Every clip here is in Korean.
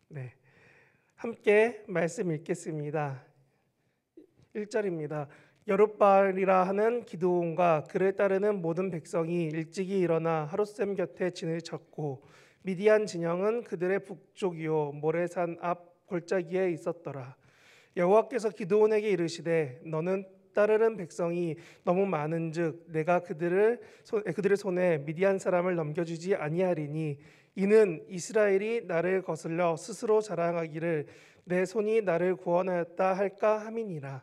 네, 함께 말씀 읽겠습니다. 1절입니다. 여룻바알이라 하는 기드온과 그를 따르는 모든 백성이 일찍이 일어나 하룻샘 곁에 진을 쳤고 미디안 진영은 그들의 북쪽이요 모레산 앞 골짜기에 있었더라. 여호와께서 기드온에게 이르시되 너는 따르는 백성이 너무 많은즉 내가 그들의 손에 미디안 사람을 넘겨주지 아니하리니 이는 이스라엘이 나를 거슬러 스스로 자랑하기를 내 손이 나를 구원하였다 할까 함이니라.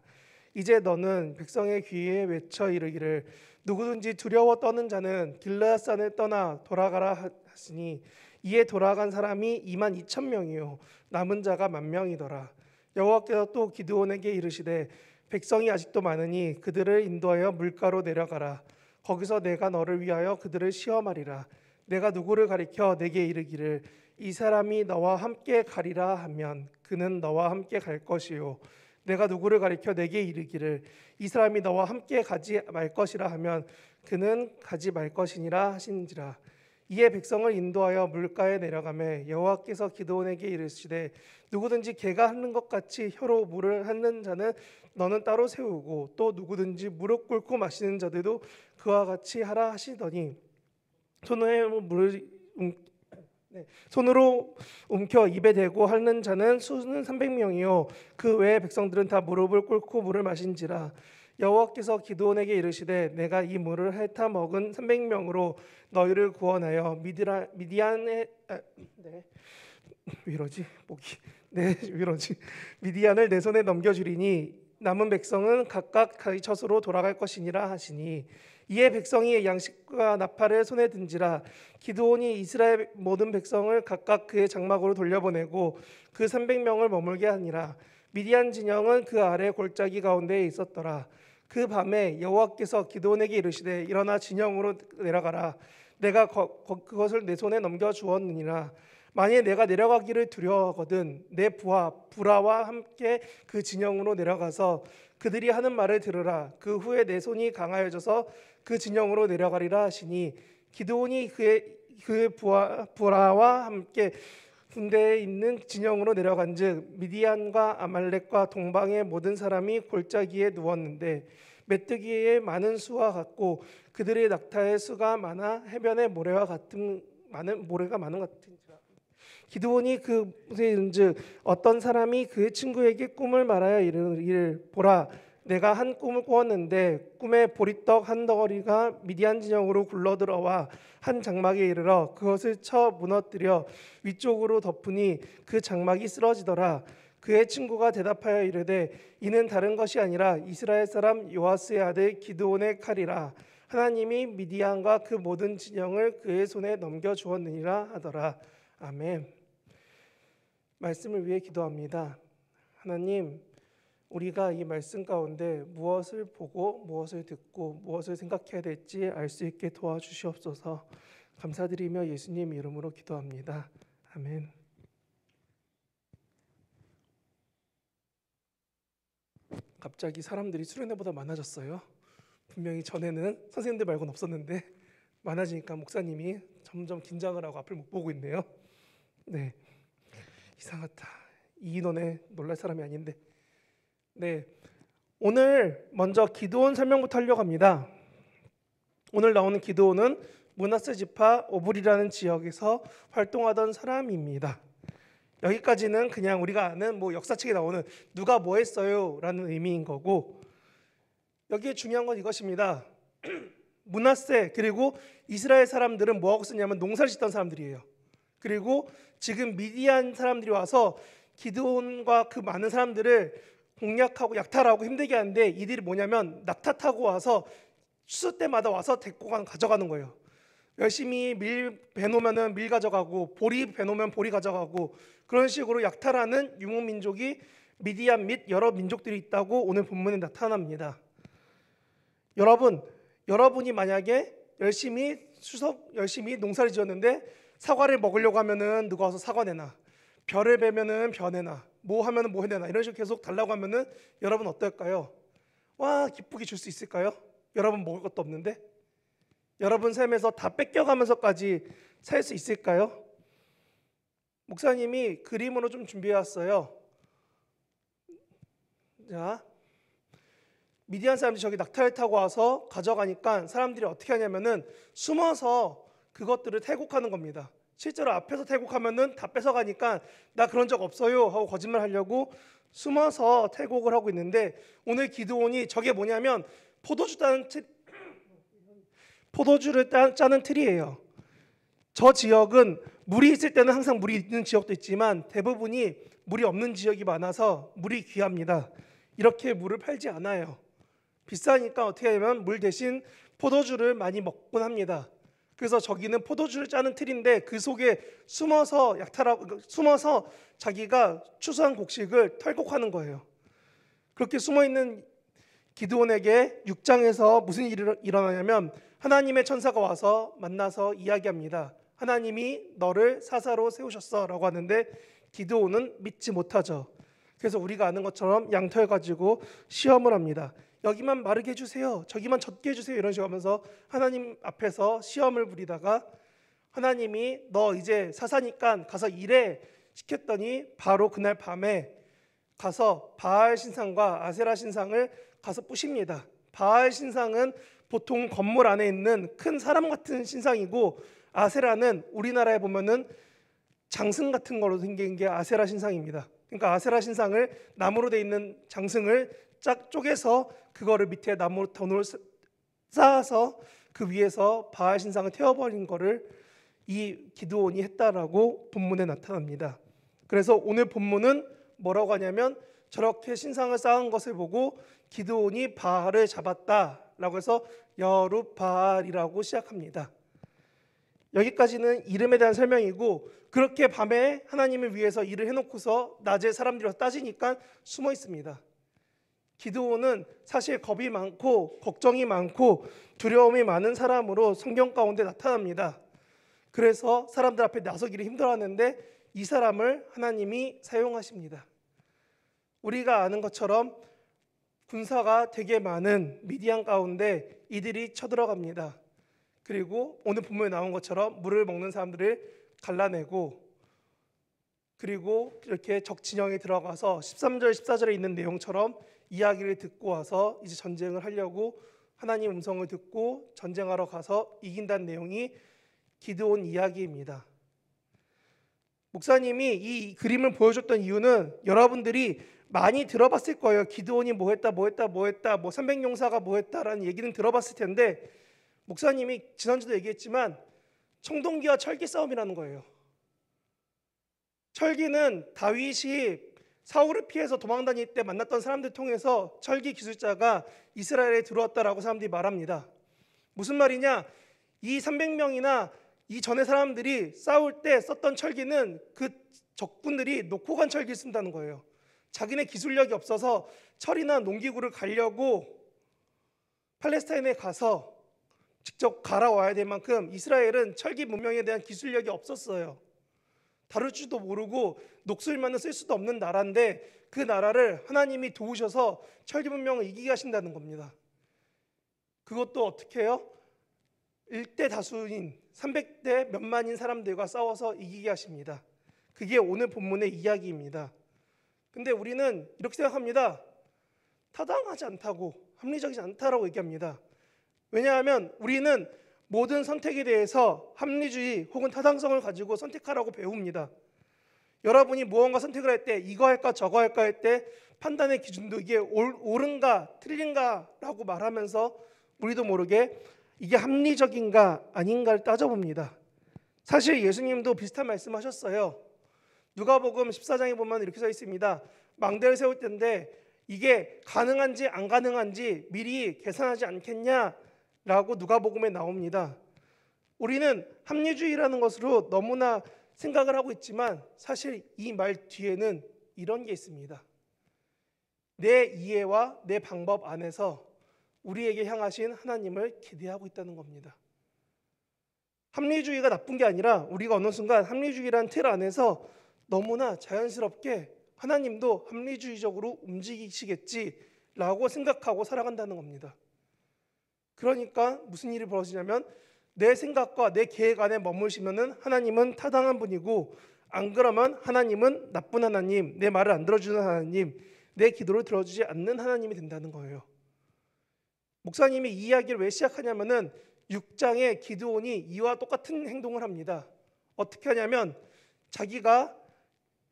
이제 너는 백성의 귀에 외쳐 이르기를 누구든지 두려워 떠는 자는 길르앗산을 떠나 돌아가라 하시니 이에 돌아간 사람이 22,000명이요 남은 자가 10,000명이더라. 여호와께서 또 기드온에게 이르시되 백성이 아직도 많으니 그들을 인도하여 물가로 내려가라. 거기서 내가 너를 위하여 그들을 시험하리라. 내가 누구를 가리켜 내게 이르기를 이 사람이 너와 함께 가리라 하면 그는 너와 함께 갈 것이요 내가 누구를 가리켜 내게 이르기를 이 사람이 너와 함께 가지 말 것이라 하면 그는 가지 말 것이니라 하신지라. 이에 백성을 인도하여 물가에 내려가매 여호와께서 기드온에게 이르시되 누구든지 개가 하는 것 같이 혀로 물을 핥는 자는 너는 따로 세우고 또 누구든지 무릎 꿇고 마시는 자들도 그와 같이 하라 하시더니 손으로 움켜 입에 대고 핥는 자는 수는 300명이요 그 외의 백성들은 다 무릎을 꿇고 물을 마신지라. 여호와께서 기드온에게 이르시되 내가 이 물을 핥아 먹은 300명으로 너희를 구원하여 미디안을 내 손에 넘겨주리니 남은 백성은 각각 자기 처소로 돌아갈 것이니라 하시니 이에 백성이 양식과 나팔을 손에 든지라. 기드온이 이스라엘 모든 백성을 각각 그의 장막으로 돌려보내고 그 300명을 머물게 하니라. 미디안 진영은 그 아래 골짜기 가운데에 있었더라. 그 밤에 여호와께서 기드온에게 이르시되 일어나 진영으로 내려가라. 내가 그것을 내 손에 넘겨 주었느니라. 만일 내가 내려가기를 두려워하거든 내 부하 부라와 함께 그 진영으로 내려가서 그들이 하는 말을 들으라. 그 후에 내 손이 강하여져서 그 진영으로 내려가리라 하시니 기드온이 그의 부라와 함께 군대에 있는 진영으로 내려간즉 미디안과 아말렉과 동방의 모든 사람이 골짜기에 누웠는데 메뚜기의 많은 수와 같고 그들의 낙타의 수가 많아 해변의 모래가 많은 같은지라. 기드온이 그곳에 이른즉 어떤 사람이 그 친구에게 꿈을 말하여 이르기를 보라 내가 한 꿈을 꾸었는데 꿈에 보리떡 한 덩어리가 미디안 진영으로 굴러들어와 한 장막에 이르러 그것을 쳐 무너뜨려 위쪽으로 덮으니 그 장막이 쓰러지더라. 그의 친구가 대답하여 이르되 이는 다른 것이 아니라 이스라엘 사람 요아스의 아들 기드온의 칼이라. 하나님이 미디안과 그 모든 진영을 그의 손에 넘겨 주었느니라 하더라. 아멘. 말씀을 위해 기도합니다. 하나님, 우리가 이 말씀 가운데 무엇을 보고 무엇을 듣고 무엇을 생각해야 될지 알 수 있게 도와주시옵소서. 감사드리며 예수님 이름으로 기도합니다. 아멘. 갑자기 사람들이 수련회보다 많아졌어요. 분명히 전에는 선생님들 말고는 없었는데 많아지니까 목사님이 점점 긴장을 하고 앞을 못 보고 있네요. 네, 이상하다. 이 인원에 놀랄 사람이 아닌데. 네, 오늘 먼저 기드온 설명부터 하려고 합니다. 오늘 나오는 기드온은 므낫세 지파 오불이라는 지역에서 활동하던 사람입니다. 여기까지는 그냥 우리가 아는 역사책에 나오는 누가 뭐 했어요 라는 의미인 거고, 여기에 중요한 건 이것입니다. 므낫세 그리고 이스라엘 사람들은 뭐하고 쓰냐면 농사를 짓던 사람들이에요. 그리고 지금 미디안 사람들이 와서 기드온과 그 많은 사람들을 공략하고 약탈하고 힘들게 하는데 이들이 뭐냐면 낙타 타고 와서 추수 때마다 와서 데리고 가져가는 거예요. 열심히 밀 베놓으면 밀 가져가고 보리 베놓으면 보리 가져가고 그런 식으로 약탈하는 유목민족이 미디안 및 여러 민족들이 있다고 오늘 본문에 나타납니다. 여러분이 만약에 열심히 농사를 지었는데 사과를 먹으려고 하면은 누가 와서 사과 내놔, 벼를 베면은 벼 내놔, 뭐 하면은 뭐 해내놔, 이런 식으로 계속 달라고 하면은 여러분 어떨까요? 와, 기쁘게 줄 수 있을까요? 여러분 먹을 것도 없는데 여러분 삶에서 다 뺏겨가면서까지 살 수 있을까요? 목사님이 그림으로 좀 준비해 왔어요. 자, 미디안 사람들이 저기 낙타를 타고 와서 가져가니까 사람들이 어떻게 하냐면은 숨어서 그것들을 태국하는 겁니다. 실제로 앞에서 태국하면은 다 뺏어가니까 나 그런 적 없어요 하고 거짓말 하려고 숨어서 태국을 하고 있는데, 오늘 기드온이 저게 뭐냐면 포도주를 짜는 틀이에요. 저 지역은 물이 있을 때는 항상 물이 있는 지역도 있지만 대부분이 물이 없는 지역이 많아서 물이 귀합니다. 이렇게 물을 팔지 않아요. 비싸니까 어떻게 하냐면 물 대신 포도주를 많이 먹곤 합니다. 그래서 저기는 포도주를 짜는 틀인데 그 속에 숨어서 숨어서 자기가 추수한 곡식을 털곡하는 거예요. 그렇게 숨어 있는 기드온에게 6장에서 무슨 일이 일어나냐면 하나님의 천사가 와서 만나서 이야기합니다. 하나님이 너를 사사로 세우셨어라고 하는데 기드온은 믿지 못하죠. 그래서 우리가 아는 것처럼 양털 가지고 시험을 합니다. 여기만 마르게 해주세요, 저기만 젖게 해주세요, 이런 식으로 하면서 하나님 앞에서 시험을 부리다가 하나님이 너 이제 사사니까 가서 일해 시켰더니 바로 그날 밤에 가서 바알 신상과 아세라 신상을 가서 부십니다. 바알 신상은 보통 건물 안에 있는 큰 사람 같은 신상이고, 아세라는 우리나라에 보면은 장승 같은 거로 생긴 게 아세라 신상입니다. 그러니까 아세라 신상을 나무로 돼 있는 장승을 쫙 쪼개서 그거를 밑에 나무 던으로 쌓아서 그 위에서 바알 신상을 태워버린 거를 이 기드온이 했다라고 본문에 나타납니다. 그래서 오늘 본문은 뭐라고 하냐면 저렇게 신상을 쌓은 것을 보고 기드온이 바알을 잡았다라고 해서 여룻바알이라고 시작합니다. 여기까지는 이름에 대한 설명이고, 그렇게 밤에 하나님을 위해서 일을 해놓고서 낮에 사람들이 와서 따지니까 숨어 있습니다. 기드온은 사실 겁이 많고 걱정이 많고 두려움이 많은 사람으로 성경 가운데 나타납니다. 그래서 사람들 앞에 나서기를 힘들어하는데 이 사람을 하나님이 사용하십니다. 우리가 아는 것처럼 군사가 되게 많은 미디안 가운데 이들이 쳐들어갑니다. 그리고 오늘 본문에 나온 것처럼 물을 먹는 사람들을 갈라내고, 그리고 이렇게 적 진영에 들어가서 13절 14절에 있는 내용처럼 이야기를 듣고 와서 이제 전쟁을 하려고 하나님 음성을 듣고 전쟁하러 가서 이긴다는 내용이 기드온 이야기입니다. 목사님이 이 그림을 보여줬던 이유는 여러분들이 많이 들어봤을 거예요. 기드온이 뭐 했다 뭐 300용사가 뭐 했다라는 얘기는 들어봤을 텐데, 목사님이 지난주도 얘기했지만 청동기와 철기 싸움이라는 거예요. 철기는 다윗이 사울을 피해서 도망 다닐 때 만났던 사람들 통해서 철기 기술자가 이스라엘에 들어왔다라고 사람들이 말합니다. 무슨 말이냐? 이 300명이나 이 전에 사람들이 싸울 때 썼던 철기는 그 적군들이 놓고 간 철기를 쓴다는 거예요. 자기네 기술력이 없어서 철이나 농기구를 갈려고 팔레스타인에 가서 직접 갈아와야 될 만큼 이스라엘은 철기 문명에 대한 기술력이 없었어요. 다룰 줄도 모르고 녹슬만은 쓸 수도 없는 나라인데 그 나라를 하나님이 도우셔서 철기 문명을 이기게 하신다는 겁니다. 그것도 어떻게 해요? 1대 다수인 300대 몇만인 사람들과 싸워서 이기게 하십니다. 그게 오늘 본문의 이야기입니다. 근데 우리는 이렇게 생각합니다. 타당하지 않다고, 합리적이지 않다라고 얘기합니다. 왜냐하면 우리는 모든 선택에 대해서 합리주의 혹은 타당성을 가지고 선택하라고 배웁니다. 여러분이 무언가 선택을 할 때 이거 할까 저거 할까 할 때 판단의 기준도 이게 옳은가 틀린가라고 말하면서 우리도 모르게 이게 합리적인가 아닌가를 따져봅니다. 사실 예수님도 비슷한 말씀하셨어요. 누가복음 14장에 보면 이렇게 써 있습니다. 망대를 세울 때인데 이게 가능한지 안 가능한지 미리 계산하지 않겠냐라고 누가복음에 나옵니다. 우리는 합리주의라는 것으로 너무나 생각을 하고 있지만 사실 이 말 뒤에는 이런 게 있습니다. 내 이해와 내 방법 안에서 우리에게 향하신 하나님을 기대하고 있다는 겁니다. 합리주의가 나쁜 게 아니라 우리가 어느 순간 합리주의라는 틀 안에서 너무나 자연스럽게 하나님도 합리주의적으로 움직이시겠지라고 생각하고 살아간다는 겁니다. 그러니까 무슨 일이 벌어지냐면 내 생각과 내 계획 안에 머무시면은 하나님은 타당한 분이고 안 그러면 하나님은 나쁜 하나님, 내 말을 안 들어주는 하나님, 내 기도를 들어주지 않는 하나님이 된다는 거예요. 목사님이 이 이야기를 왜 시작하냐면은 6장에 기드온이 이와 똑같은 행동을 합니다. 어떻게 하냐면 자기가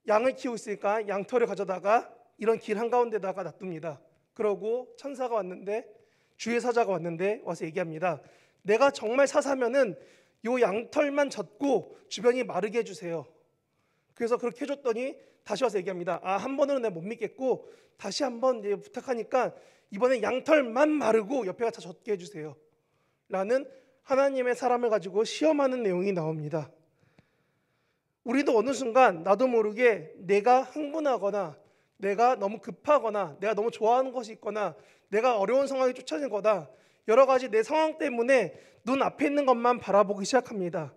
양을 키우고 있으니까 양털을 가져다가 이런 길 한가운데다가 놔둡니다. 그러고 천사가 왔는데, 주의 사자가 왔는데 와서 얘기합니다. 내가 정말 사사면은 요 양털만 젖고 주변이 마르게 해주세요. 그래서 그렇게 해줬더니 다시 와서 얘기합니다. 한 번으로는 내가 못 믿겠고 다시 한번 부탁하니까 이번에 양털만 마르고 옆에가 다 젖게 해주세요 라는 하나님의 사람을 가지고 시험하는 내용이 나옵니다. 우리도 어느 순간 나도 모르게 내가 흥분하거나 내가 너무 급하거나 내가 너무 좋아하는 것이 있거나 내가 어려운 상황이 쫓아진 거다, 여러 가지 내 상황 때문에 눈 앞에 있는 것만 바라보기 시작합니다.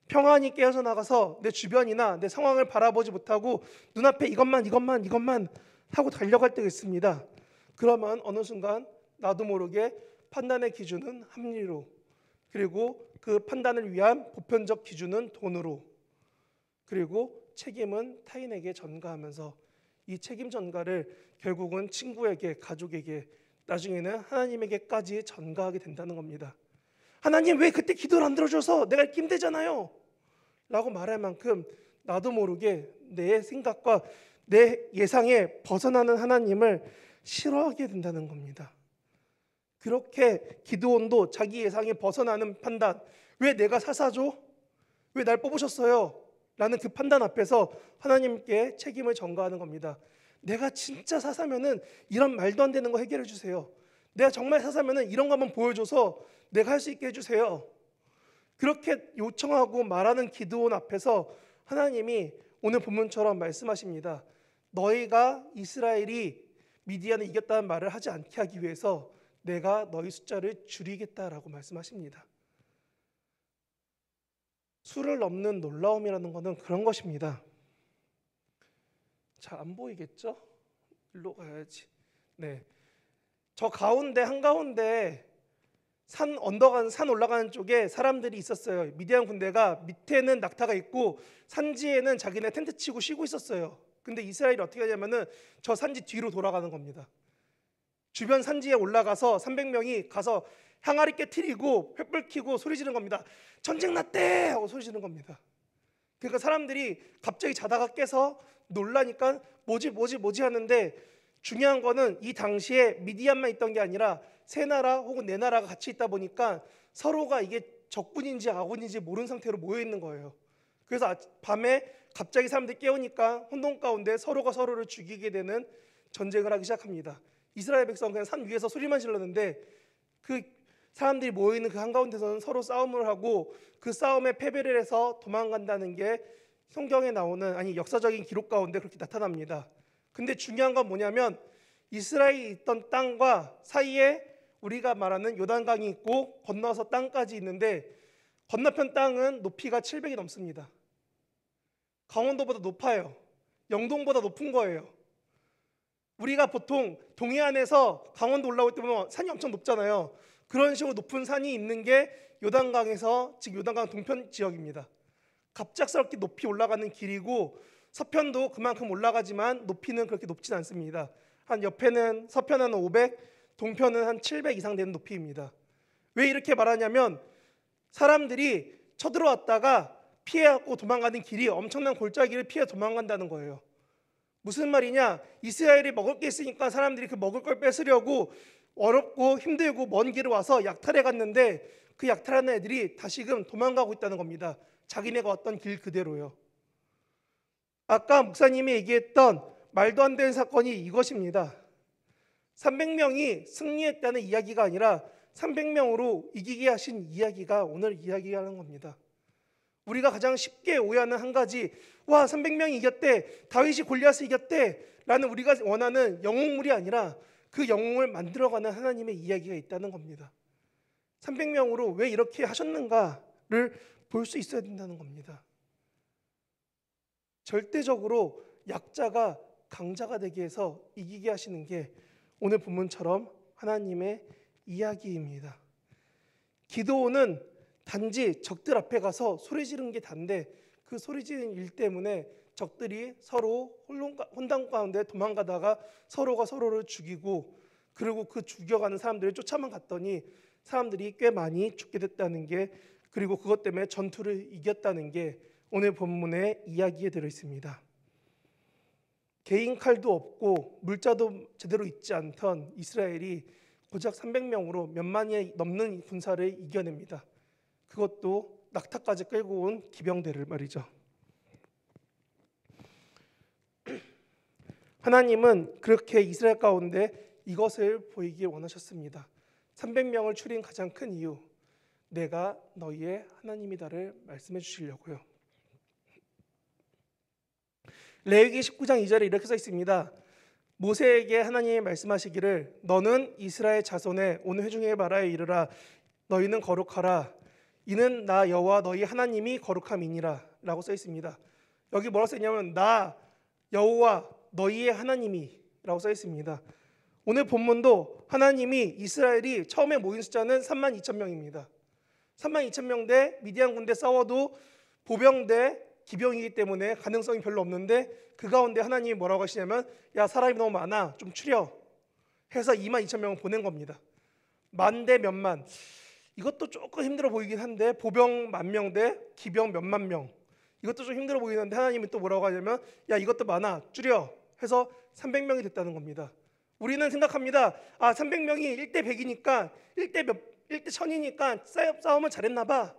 평안히 깨어서 나가서 내 주변이나 내 상황을 바라보지 못하고 눈앞에 이것만 하고 달려갈 때가 있습니다. 그러면 어느 순간 나도 모르게 판단의 기준은 합리로, 그리고 그 판단을 위한 보편적 기준은 돈으로, 그리고 책임은 타인에게 전가하면서 이 책임 전가를 결국은 친구에게, 가족에게, 나중에는 하나님에게까지 전가하게 된다는 겁니다. 하나님 왜 그때 기도를 안 들어줘서 내가 이렇게 힘들잖아요 라고 말할 만큼 나도 모르게 내 생각과 내 예상에 벗어나는 하나님을 싫어하게 된다는 겁니다. 그렇게 기드온도 자기 예상에 벗어나는 판단, 왜 내가 사사죠? 왜 날 뽑으셨어요? 라는 그 판단 앞에서 하나님께 책임을 전가하는 겁니다. 내가 진짜 사사면은 이런 말도 안 되는 거 해결해 주세요. 내가 정말 사사면은 이런 거 한번 보여줘서 내가 할 수 있게 해주세요. 그렇게 요청하고 말하는 기드온 앞에서 하나님이 오늘 본문처럼 말씀하십니다. 너희가 이스라엘이 미디안을 이겼다는 말을 하지 않게 하기 위해서 내가 너희 숫자를 줄이겠다라고 말씀하십니다. 수를 넘는 놀라움이라는 것은 그런 것입니다. 자, 안 보이겠죠? 일로 가야지. 네, 저 가운데 한가운데 산 올라가는 쪽에 사람들이 있었어요. 미디안 군대가 밑에는 낙타가 있고 산지에는 자기네 텐트 치고 쉬고 있었어요. 근데 이스라엘이 어떻게 하냐면은 저 산지 뒤로 돌아가는 겁니다. 주변 산지에 올라가서 300명이 가서 항아리 깨트리고 횃불 켜고 소리 지르는 겁니다. 전쟁 났대! 하고 소리 지르는 겁니다. 그러니까 사람들이 갑자기 자다가 깨서 놀라니까 뭐지 하는데, 중요한 거는 이 당시에 미디안만 있던 게 아니라 세 나라 혹은 네 나라가 같이 있다 보니까 서로가 이게 적군인지 아군인지 모르는 상태로 모여 있는 거예요. 그래서 밤에 갑자기 사람들이 깨우니까 혼돈 가운데 서로가 서로를 죽이게 되는 전쟁을 하기 시작합니다. 이스라엘 백성은 그냥 산 위에서 소리만 질렀는데 그 사람들이 모여 있는 그 한가운데서는 서로 싸움을 하고 그 싸움에 패배를 해서 도망간다는 게 성경에 나오는, 아니 역사적인 기록 가운데 그렇게 나타납니다. 근데 중요한 건 뭐냐면 이스라엘이 있던 땅과 사이에 우리가 말하는 요단강이 있고 건너서 땅까지 있는데 건너편 땅은 높이가 700이 넘습니다. 강원도보다 높아요. 영동보다 높은 거예요. 우리가 보통 동해안에서 강원도 올라올 때 보면 산이 엄청 높잖아요. 그런 식으로 높은 산이 있는 게 요단강에서, 지금 요단강 동편 지역입니다. 갑작스럽게 높이 올라가는 길이고 서편도 그만큼 올라가지만 높이는 그렇게 높진 않습니다. 한 옆에는 서편은 500, 동편은 한 700 이상 되는 높이입니다. 왜 이렇게 말하냐면 사람들이 쳐들어왔다가 피해갖고 도망가는 길이 엄청난 골짜기를 피해 도망간다는 거예요. 무슨 말이냐? 이스라엘이 먹을 게 있으니까 사람들이 그 먹을 걸 뺏으려고 어렵고 힘들고 먼 길을 와서 약탈해 갔는데 그 약탈하는 애들이 다시금 도망가고 있다는 겁니다. 자기네가 왔던 길 그대로요. 아까 목사님이 얘기했던 말도 안 되는 사건이 이것입니다. 300명이 승리했다는 이야기가 아니라 300명으로 이기게 하신 이야기가 오늘 이야기하는 겁니다. 우리가 가장 쉽게 오해하는 한 가지, 300명이 이겼대, 다윗이 골리앗을 이겼대 라는 우리가 원하는 영웅물이 아니라 그 영웅을 만들어가는 하나님의 이야기가 있다는 겁니다. 300명으로 왜 이렇게 하셨는가를 볼 수 있어야 된다는 겁니다. 절대적으로 약자가 강자가 되게 해서 이기게 하시는 게 오늘 본문처럼 하나님의 이야기입니다. 기드온은 단지 적들 앞에 가서 소리 지르는 게 단데 그 소리 지르는 일 때문에 적들이 서로 혼돈 가운데 도망가다가 서로가 서로를 죽이고, 그리고 그 죽여가는 사람들을 쫓아만 갔더니 사람들이 꽤 많이 죽게 됐다는 게, 그리고 그것 때문에 전투를 이겼다는 게 오늘 본문의 이야기에 들어 있습니다. 개인 칼도 없고 물자도 제대로 있지 않던 이스라엘이 고작 300명으로 몇만이 넘는 군사를 이겨냅니다. 그것도 낙타까지 끌고 온 기병대를 말이죠. 하나님은 그렇게 이스라엘 가운데 이것을 보이길 원하셨습니다. 300명을 추린 가장 큰 이유, 내가 너희의 하나님이다를 말씀해 주시려고요. 레위기 19장 2절에 이렇게 써 있습니다. 모세에게 하나님이 말씀하시기를 너는 이스라엘 자손에 온 회중에 말하여 이르라 너희는 거룩하라 이는 나 여호와 너희 하나님이 거룩함이니라 라고 써 있습니다. 여기 뭐라고 써 있냐면 나 여호와 너희의 하나님이 라고 써 있습니다. 오늘 본문도 하나님이 이스라엘이 처음에 모인 숫자는 32,000명입니다. 32,000명 대 미디안 군대 싸워도 보병 대 기병이기 때문에 가능성이 별로 없는데 그 가운데 하나님이 뭐라고 하시냐면 야 사람이 너무 많아 좀 추려 해서 22,000명을 보낸 겁니다. 만 대 몇만, 이것도 조금 힘들어 보이긴 한데 보병 10,000명 대 기병 몇만 명, 이것도 좀 힘들어 보이는데 하나님이 또 뭐라고 하냐면 야 이것도 많아 줄여 해서 300명이 됐다는 겁니다. 우리는 생각합니다. 300명이 1대 100이니까 1대 1000이니까 싸움을 잘했나 봐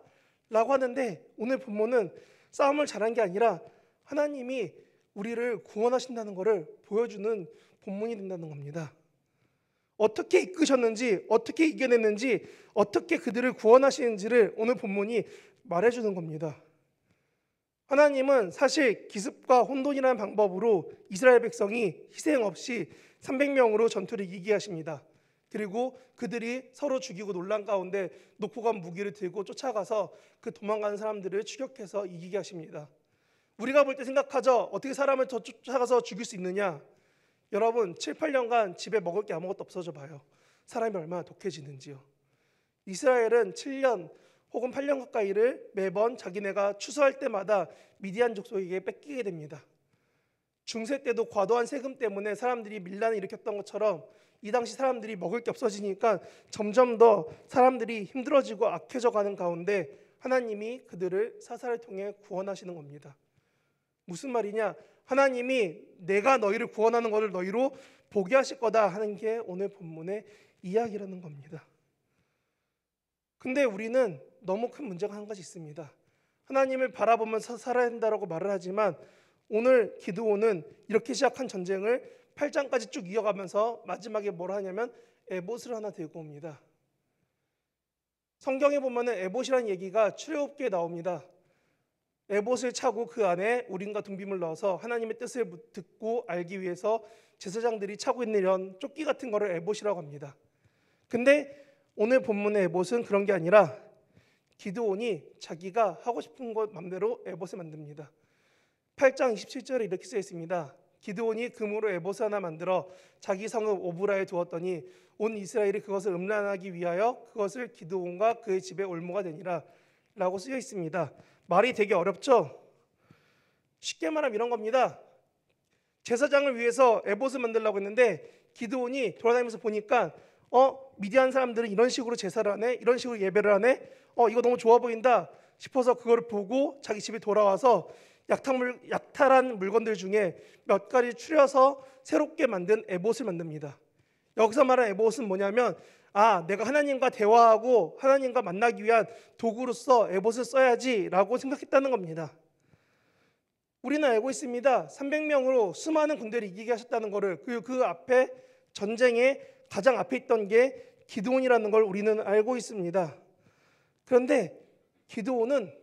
라고 하는데 오늘 본문은 싸움을 잘한 게 아니라 하나님이 우리를 구원하신다는 것을 보여주는 본문이 된다는 겁니다. 어떻게 이끄셨는지, 어떻게 이겨냈는지, 어떻게 그들을 구원하시는지를 오늘 본문이 말해주는 겁니다. 하나님은 사실 기습과 혼돈이라는 방법으로 이스라엘 백성이 희생 없이 300명으로 전투를 이기게 하십니다. 그리고 그들이 서로 죽이고 놀란 가운데 놓고 간 무기를 들고 쫓아가서 그 도망가는 사람들을 추격해서 이기게 하십니다. 우리가 볼 때 생각하죠. 어떻게 사람을 더 쫓아가서 죽일 수 있느냐. 여러분 7, 8년간 집에 먹을 게 아무것도 없어져 봐요. 사람이 얼마나 독해지는지요. 이스라엘은 7년 혹은 8년 가까이를 매번 자기네가 추수할 때마다 미디안 족속에게 뺏기게 됩니다. 중세 때도 과도한 세금 때문에 사람들이 밀란을 일으켰던 것처럼 이 당시 사람들이 먹을 게 없어지니까 점점 더 사람들이 힘들어지고 악해져 가는 가운데 하나님이 그들을 사사를 통해 구원하시는 겁니다. 무슨 말이냐? 하나님이 내가 너희를 구원하는 것을 너희로 보게 하실 거다 하는 게 오늘 본문의 이야기라는 겁니다. 근데 우리는 너무 큰 문제가 한 가지 있습니다. 하나님을 바라보면서 살아야 된다고 말을 하지만 오늘 기드온은 이렇게 시작한 전쟁을 8장까지 쭉 이어가면서 마지막에 뭘 하냐면 에봇을 하나 들고 옵니다. 성경에 보면은 에봇이라는 얘기가 출애굽기에 나옵니다. 에봇을 차고 그 안에 우림과 둠빔을 넣어서 하나님의 뜻을 듣고 알기 위해서 제사장들이 차고 있는 이런 조끼 같은 거를 에봇이라고 합니다. 근데 오늘 본문의 에봇은 그런 게 아니라 기드온이 자기가 하고 싶은 것 맘대로 에봇을 만듭니다. 8장 27절에 이렇게 쓰여 있습니다. 기드온이 금으로 에봇을 하나 만들어 자기 성읍 오브라에 두었더니 온 이스라엘이 그것을 음란하기 위하여 그것을 기드온과 그의 집에 올무가 되니라 라고 쓰여 있습니다. 말이 되게 어렵죠? 쉽게 말하면 이런 겁니다. 제사장을 위해서 에봇을 만들려고 했는데 기드온이 돌아다니면서 보니까 미디안 사람들은 이런 식으로 제사를 하네, 이런 식으로 예배를 하네, 이거 너무 좋아 보인다 싶어서 그거를 보고 자기 집에 돌아와서 약탈한 물건들 중에 몇 가지 추려서 새롭게 만든 에봇을 만듭니다. 여기서 말하는 에봇은 뭐냐면 내가 하나님과 대화하고 하나님과 만나기 위한 도구로서 에봇을 써야지라고 생각했다는 겁니다. 우리는 알고 있습니다. 300명으로 수많은 군대를 이기게 하셨다는 것을, 그리고 그 앞에 전쟁에 가장 앞에 있던 게 기드온이라는 걸 우리는 알고 있습니다. 그런데 기드온은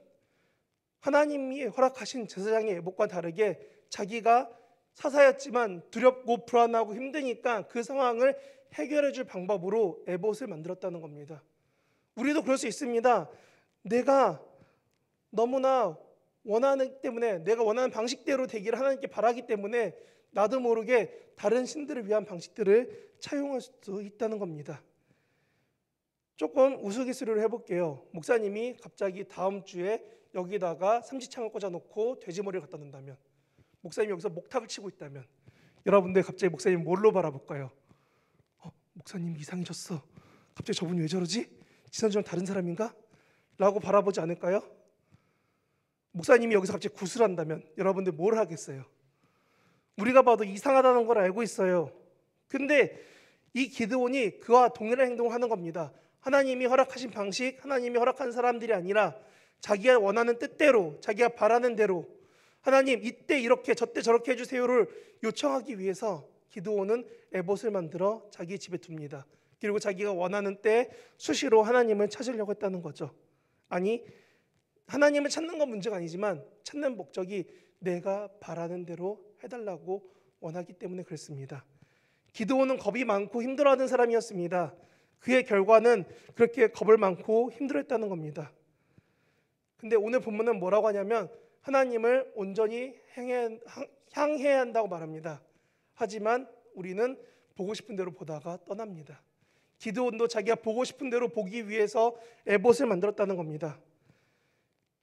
하나님이 허락하신 제사장의 에봇과 다르게 자기가 사사였지만 두렵고 불안하고 힘드니까 그 상황을 해결해 줄 방법으로 에봇을 만들었다는 겁니다. 우리도 그럴 수 있습니다. 내가 너무나 원하는 때문에, 내가 원하는 방식대로 되기를 하나님께 바라기 때문에 나도 모르게 다른 신들을 위한 방식들을 차용할 수도 있다는 겁니다. 조금 우스갯소리를 해볼게요. 목사님이 갑자기 다음 주에 여기다가 삼지창을 꽂아놓고 돼지머리를 갖다 놓는다면, 목사님이 여기서 목탁을 치고 있다면, 여러분들 갑자기 목사님 뭘로 바라볼까요? 목사님 이상해졌어. 갑자기 저분이 왜 저러지? 지난주랑 다른 사람인가? 라고 바라보지 않을까요? 목사님이 여기서 갑자기 구슬한다면 여러분들 뭘 하겠어요? 우리가 봐도 이상하다는 걸 알고 있어요. 근데 이 기드온이 그와 동일한 행동을 하는 겁니다. 하나님이 허락하신 방식, 하나님이 허락한 사람들이 아니라 자기가 원하는 뜻대로, 자기가 바라는 대로 하나님 이때 이렇게 저때 저렇게 해주세요를 요청하기 위해서 기드온은 에봇을 만들어 자기 집에 둡니다. 그리고 자기가 원하는 때 수시로 하나님을 찾으려고 했다는 거죠. 아니, 하나님을 찾는 건 문제가 아니지만 찾는 목적이 내가 바라는 대로 해달라고 원하기 때문에 그랬습니다. 기드온은 겁이 많고 힘들어하는 사람이었습니다. 그의 결과는 그렇게 겁을 많고 힘들어했다는 겁니다. 근데 오늘 본문은 뭐라고 하냐면 하나님을 온전히 향해야 한다고 말합니다. 하지만 우리는 보고 싶은 대로 보다가 떠납니다. 기드온도 자기가 보고 싶은 대로 보기 위해서 에봇을 만들었다는 겁니다.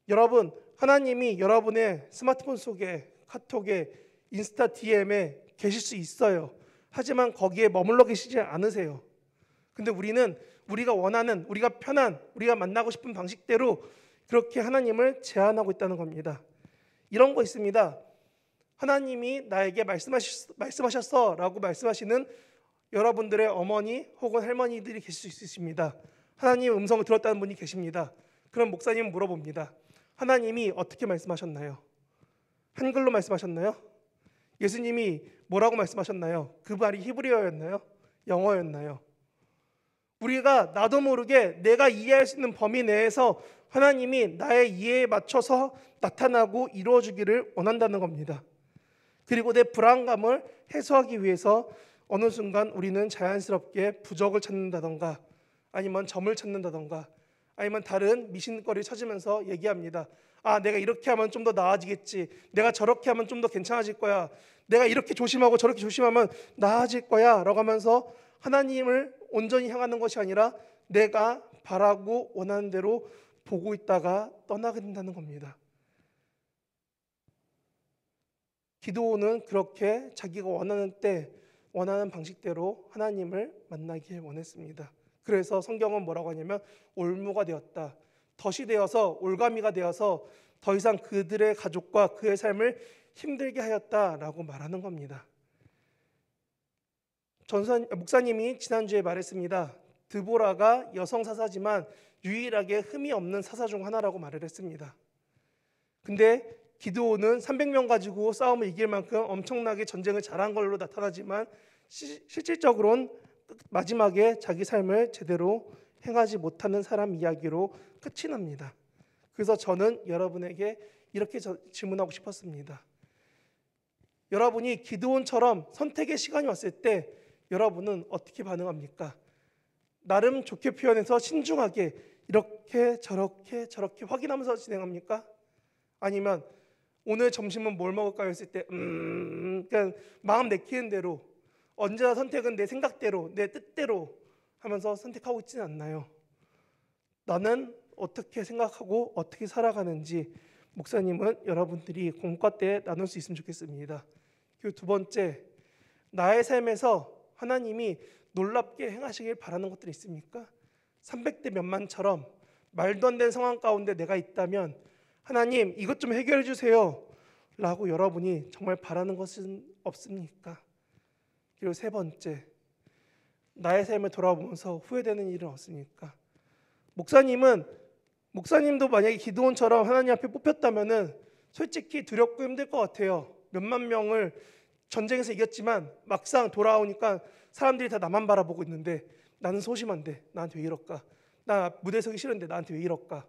여러분, 하나님이 여러분의 스마트폰 속에, 카톡에, 인스타 DM에 계실 수 있어요. 하지만 거기에 머물러 계시지 않으세요. 근데 우리는 우리가 원하는, 우리가 편한, 우리가 만나고 싶은 방식대로 그렇게 하나님을 제한하고 있다는 겁니다. 이런 거 있습니다. 하나님이 나에게 말씀하셨어 라고 말씀하시는 여러분들의 어머니 혹은 할머니들이 계실 수 있습니다. 하나님의 음성을 들었다는 분이 계십니다. 그럼 목사님은 물어봅니다. 하나님이 어떻게 말씀하셨나요? 한글로 말씀하셨나요? 예수님이 뭐라고 말씀하셨나요? 그 말이 히브리어였나요? 영어였나요? 우리가 나도 모르게 내가 이해할 수 있는 범위 내에서 하나님이 나의 이해에 맞춰서 나타나고 이루어주기를 원한다는 겁니다. 그리고 내 불안감을 해소하기 위해서 어느 순간 우리는 자연스럽게 부적을 찾는다던가 아니면 점을 찾는다던가 아니면 다른 미신거리를 찾으면서 얘기합니다. 내가 이렇게 하면 좀 더 나아지겠지. 내가 저렇게 하면 좀 더 괜찮아질 거야. 내가 이렇게 조심하고 저렇게 조심하면 나아질 거야 라고 하면서 하나님을 온전히 향하는 것이 아니라 내가 바라고 원하는 대로 보고 있다가 떠나게 된다는 겁니다. 기드온은 그렇게 자기가 원하는 때 원하는 방식대로 하나님을 만나길 원했습니다. 그래서 성경은 뭐라고 하냐면 올무가 되었다. 덫이 되어서 올가미가 되어서 더 이상 그들의 가족과 그의 삶을 힘들게 하였다라고 말하는 겁니다. 목사님이 지난주에 말했습니다. 드보라가 여성 사사지만 유일하게 흠이 없는 사사 중 하나라고 말을 했습니다. 근데 기드온은 300명 가지고 싸움을 이길 만큼 엄청나게 전쟁을 잘한 걸로 나타나지만 실질적으로는 마지막에 자기 삶을 제대로 행하지 못하는 사람 이야기로 끝이 납니다. 그래서 저는 여러분에게 이렇게 질문하고 싶었습니다. 여러분이 기드온처럼 선택의 시간이 왔을 때 여러분은 어떻게 반응합니까? 나름 좋게 표현해서 신중하게 이렇게 저렇게 확인하면서 진행합니까? 아니면 오늘 점심은 뭘 먹을까요? 했을 때 그냥 마음 내키는 대로 언제나 선택은 내 생각대로 내 뜻대로 하면서 선택하고 있지는 않나요? 나는 어떻게 생각하고 어떻게 살아가는지 목사님은 여러분들이 공과 때 나눌 수 있으면 좋겠습니다. 그리고 두 번째, 나의 삶에서 하나님이 놀랍게 행하시길 바라는 것들이 있습니까? 300대 몇만처럼 말도 안 되는 상황 가운데 내가 있다면 하나님 이것 좀 해결해 주세요 라고 여러분이 정말 바라는 것은 없습니까? 그리고 세 번째, 나의 삶을 돌아보면서 후회되는 일은 없습니까? 목사님도 만약에 기드온처럼 하나님 앞에 뽑혔다면은 솔직히 두렵고 힘들 것 같아요. 몇만 명을 전쟁에서 이겼지만 막상 돌아오니까 사람들이 다 나만 바라보고 있는데 나는 소심한데 나한테 왜 이럴까? 나 무대 서기 싫은데 나한테 왜 이럴까?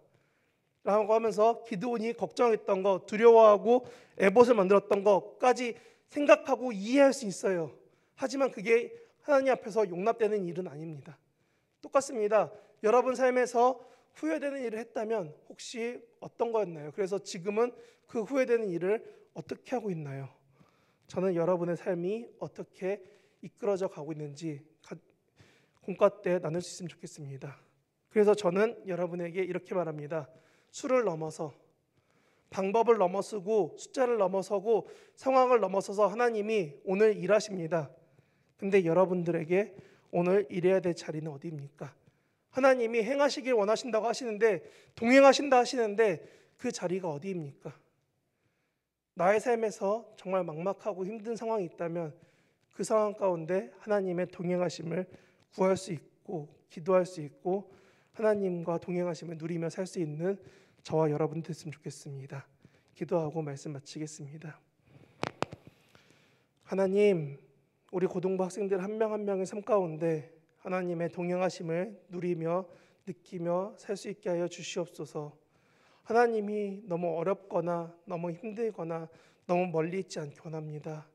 라고 하면서 기드온이 걱정했던 거, 두려워하고 에봇을 만들었던 것까지 생각하고 이해할 수 있어요. 하지만 그게 하나님 앞에서 용납되는 일은 아닙니다. 똑같습니다. 여러분 삶에서 후회되는 일을 했다면 혹시 어떤 거였나요? 그래서 지금은 그 후회되는 일을 어떻게 하고 있나요? 저는 여러분의 삶이 어떻게 이끌어져 가고 있는지 공과 때 나눌 수 있으면 좋겠습니다. 그래서 저는 여러분에게 이렇게 말합니다. 술을 넘어서 방법을 넘어서고 숫자를 넘어서고 상황을 넘어서서 하나님이 오늘 일하십니다. 근데 여러분들에게 오늘 일해야 될 자리는 어디입니까? 하나님이 행하시길 원하신다고 하시는데, 동행하신다 하시는데 그 자리가 어디입니까? 나의 삶에서 정말 막막하고 힘든 상황이 있다면 그 상황 가운데 하나님의 동행하심을 구할 수 있고 기도할 수 있고 하나님과 동행하심을 누리며 살 수 있는 저와 여러분 됐으면 좋겠습니다. 기도하고 말씀 마치겠습니다. 하나님, 우리 고등부 학생들 한 명 한 명의 삶 가운데 하나님의 동행하심을 누리며 느끼며 살 수 있게 하여 주시옵소서. 하나님이 너무 어렵거나 너무 힘들거나 너무 멀리 있지 않게 원합니다.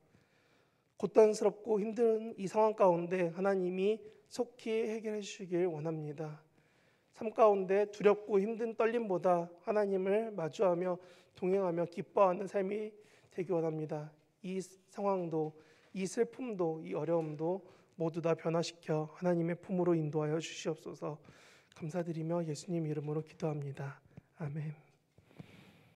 고단스럽고 힘든 이 상황 가운데 하나님이 속히 해결해 주시길 원합니다. 삶 가운데 두렵고 힘든 떨림보다 하나님을 마주하며 동행하며 기뻐하는 삶이 되기 원합니다. 이 상황도, 이 슬픔도, 이 어려움도 모두 다 변화시켜 하나님의 품으로 인도하여 주시옵소서. 감사드리며 예수님 이름으로 기도합니다. 아멘.